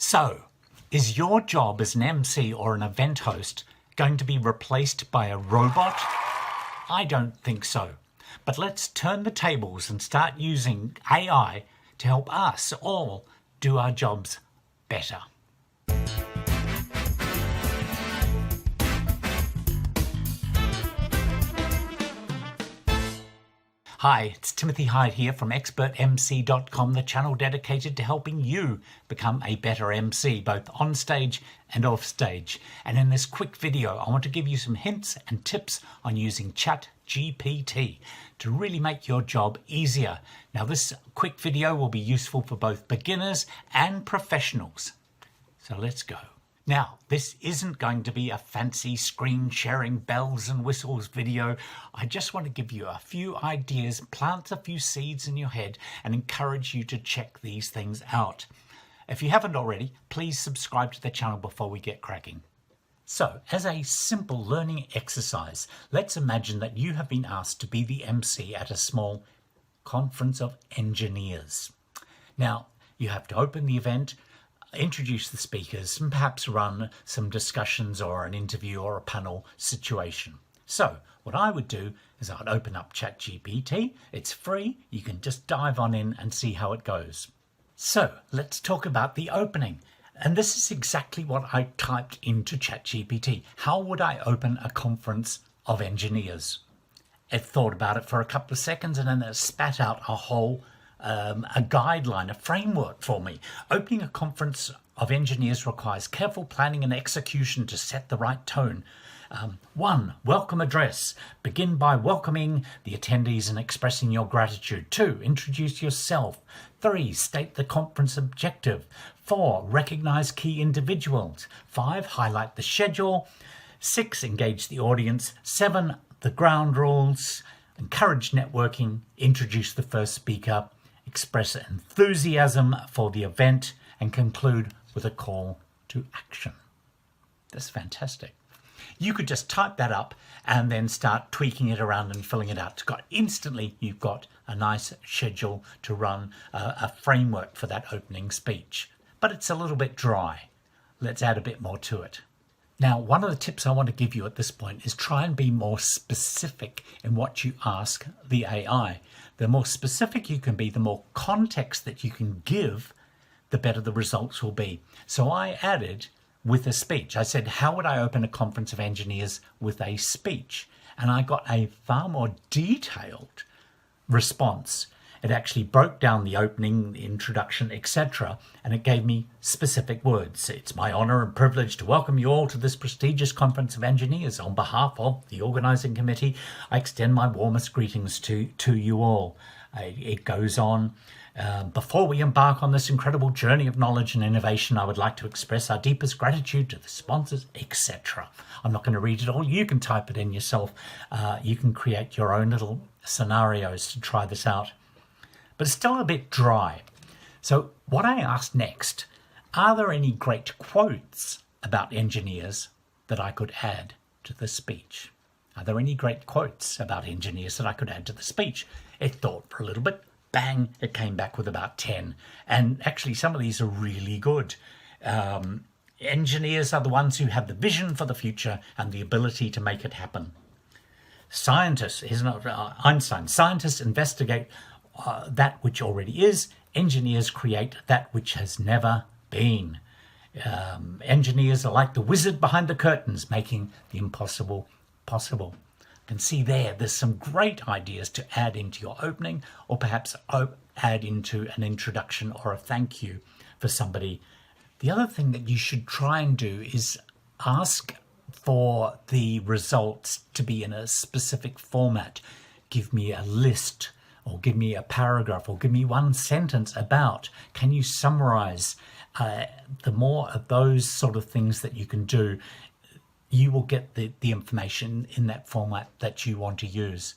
So, is your job as an MC or an event host going to be replaced by a robot? I don't think so. But let's turn the tables and start using AI to help us all do our jobs better. Hi, it's Timothy Hyde here from expertmc.com, the channel dedicated to helping you become a better MC, both on stage and off stage. And in this quick video, I want to give you some hints and tips on using ChatGPT to really make your job easier. Now, this quick video will be useful for both beginners and professionals. So let's go. Now, this isn't going to be a fancy screen sharing bells and whistles video. I just want to give you a few ideas, plant a few seeds in your head, and encourage you to check these things out. If you haven't already, please subscribe to the channel before we get cracking. So, as a simple learning exercise, let's imagine that you have been asked to be the MC at a small conference of engineers. Now, you have to open the event, introduce the speakers, and perhaps run some discussions or an interview or a panel situation. So what I would do is I'd open up ChatGPT. It's free. You can just dive on in and see how it goes. So let's talk about the opening. And this is exactly what I typed into ChatGPT. How would I open a conference of engineers? It thought about it for a couple of seconds and then it spat out a guideline, a framework for me. Opening a conference of engineers requires careful planning and execution to set the right tone. 1. Welcome address. Begin by welcoming the attendees and expressing your gratitude. 2. Introduce yourself. 3. State the conference objective. 4. Recognize key individuals. 5. Highlight the schedule. 6. Engage the audience. 7. The ground rules. Encourage networking. Introduce the first speaker. Express enthusiasm for the event, and conclude with a call to action. That's fantastic. You could just type that up and then start tweaking it around and filling it out. Instantly, you've got a nice schedule to run, a framework for that opening speech. But it's a little bit dry. Let's add a bit more to it. Now, one of the tips I want to give you at this point is try and be more specific in what you ask the AI. The more specific you can be, the more context that you can give, the better the results will be. So I added with a speech. I said, how would I open a conference of engineers with a speech? And I got a far more detailed response. It actually broke down the opening, the introduction, etc. And it gave me specific words. It's my honor and privilege to welcome you all to this prestigious conference of engineers. On behalf of the organizing committee, I extend my warmest greetings to you all. It goes on. Before we embark on this incredible journey of knowledge and innovation, I would like to express our deepest gratitude to the sponsors, etc. I'm not going to read it all. You can type it in yourself. You can create your own little scenarios to try this out. But it's still a bit dry. So what I asked next, are there any great quotes about engineers that I could add to the speech? Are there any great quotes about engineers that I could add to the speech? It thought for a little bit, bang, it came back with about 10. And actually some of these are really good. Engineers are the ones who have the vision for the future and the ability to make it happen. Scientists, isn't it? Einstein, scientists investigate that which already is. Engineers create that which has never been. Engineers are like the wizard behind the curtains, making the impossible possible. You can see there's some great ideas to add into your opening, or perhaps add into an introduction or a thank you for somebody. The other thing that you should try and do is ask for the results to be in a specific format. Give me a list, or give me a paragraph, or give me one sentence about. Can you summarize? The more of those sort of things that you can do, you will get the information in that format that you want to use.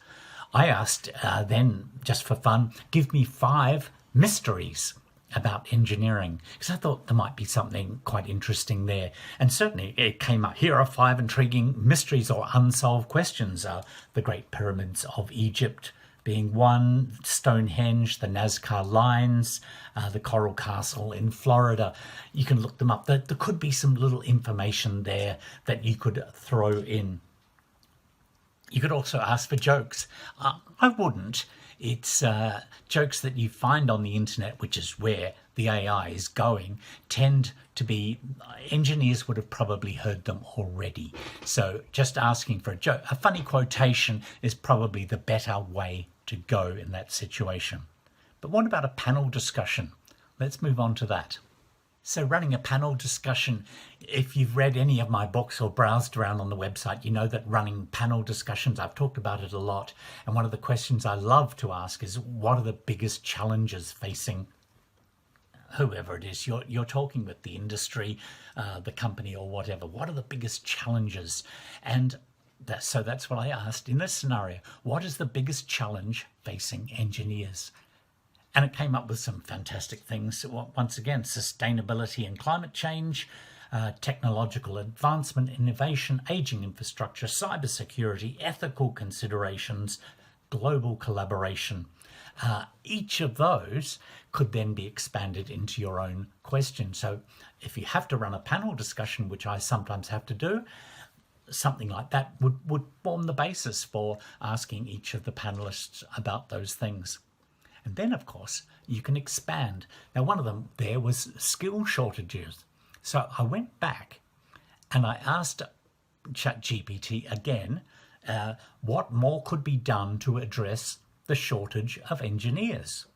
I asked then, just for fun, give me 5 mysteries about engineering, because I thought there might be something quite interesting there. And certainly it came up. Here are 5 intriguing mysteries or unsolved questions. The Great Pyramids of Egypt, being one, Stonehenge, the Nazca lines, the Coral Castle in Florida. You can look them up. There could be some little information there that you could throw in. You could also ask for jokes. I wouldn't. It's jokes that you find on the internet, which is where the AI is going, tend to be, engineers would have probably heard them already. So just asking for a joke, a funny quotation is probably the better way to go in that situation. But what about a panel discussion? Let's move on to that. So running a panel discussion, if you've read any of my books or browsed around on the website, you know that running panel discussions, I've talked about it a lot. And one of the questions I love to ask is, what are the biggest challenges facing whoever it is you're talking with, the industry, the company or whatever? What are the biggest challenges? And so that's what I asked in this scenario. What is the biggest challenge facing engineers? And it came up with some fantastic things. Once again, sustainability and climate change, technological advancement, innovation, aging infrastructure, cybersecurity, ethical considerations, global collaboration. Each of those could then be expanded into your own question. So if you have to run a panel discussion, which I sometimes have to do, something like that would form the basis for asking each of the panelists about those things. And then, of course, you can expand. Now, one of them there was skill shortages. So I went back and I asked ChatGPT again, what more could be done to address the shortage of engineers?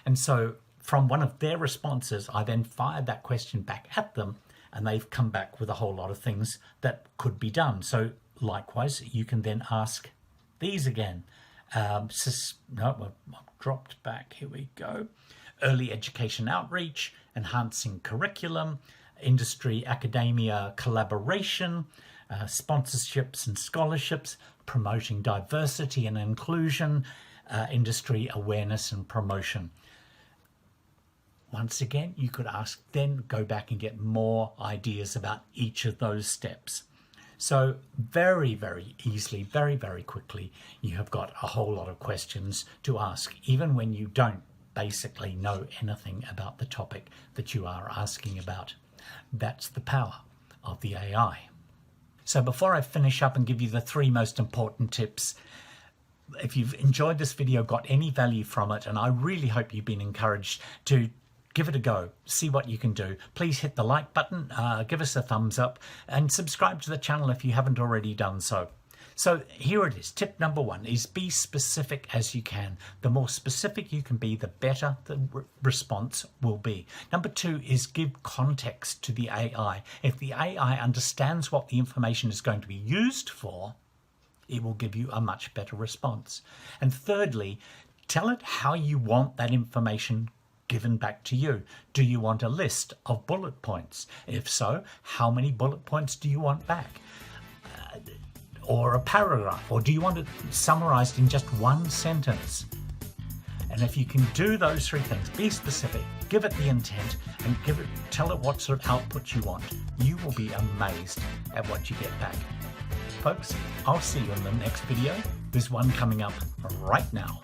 And so from one of their responses, I then fired that question back at them, and they've come back with a whole lot of things that could be done. So likewise, you can then ask these again. I've dropped back. Here we go. Early education outreach, enhancing curriculum, industry, academia collaboration, sponsorships and scholarships, promoting diversity and inclusion, industry awareness and promotion. Once again, you could ask, then go back and get more ideas about each of those steps. So very, very easily, very, very quickly, you have got a whole lot of questions to ask, even when you don't basically know anything about the topic that you are asking about. That's the power of the AI. So before I finish up and give you the 3 most important tips, if you've enjoyed this video, got any value from it, and I really hope you've been encouraged to give it a go, see what you can do. Please hit the like button, give us a thumbs up, and subscribe to the channel if you haven't already done so. So here it is. Tip number 1 is be specific as you can. The more specific you can be, the better the response will be. Number 2 is give context to the AI. If the AI understands what the information is going to be used for, it will give you a much better response. And thirdly, tell it how you want that information given back to you. Do you want a list of bullet points? If so, how many bullet points do you want back? Or a paragraph? Or do you want it summarized in just 1 sentence? And if you can do those 3 things, be specific, give it the intent, and tell it what sort of output you want, you will be amazed at what you get back. Folks, I'll see you in the next video. There's one coming up right now.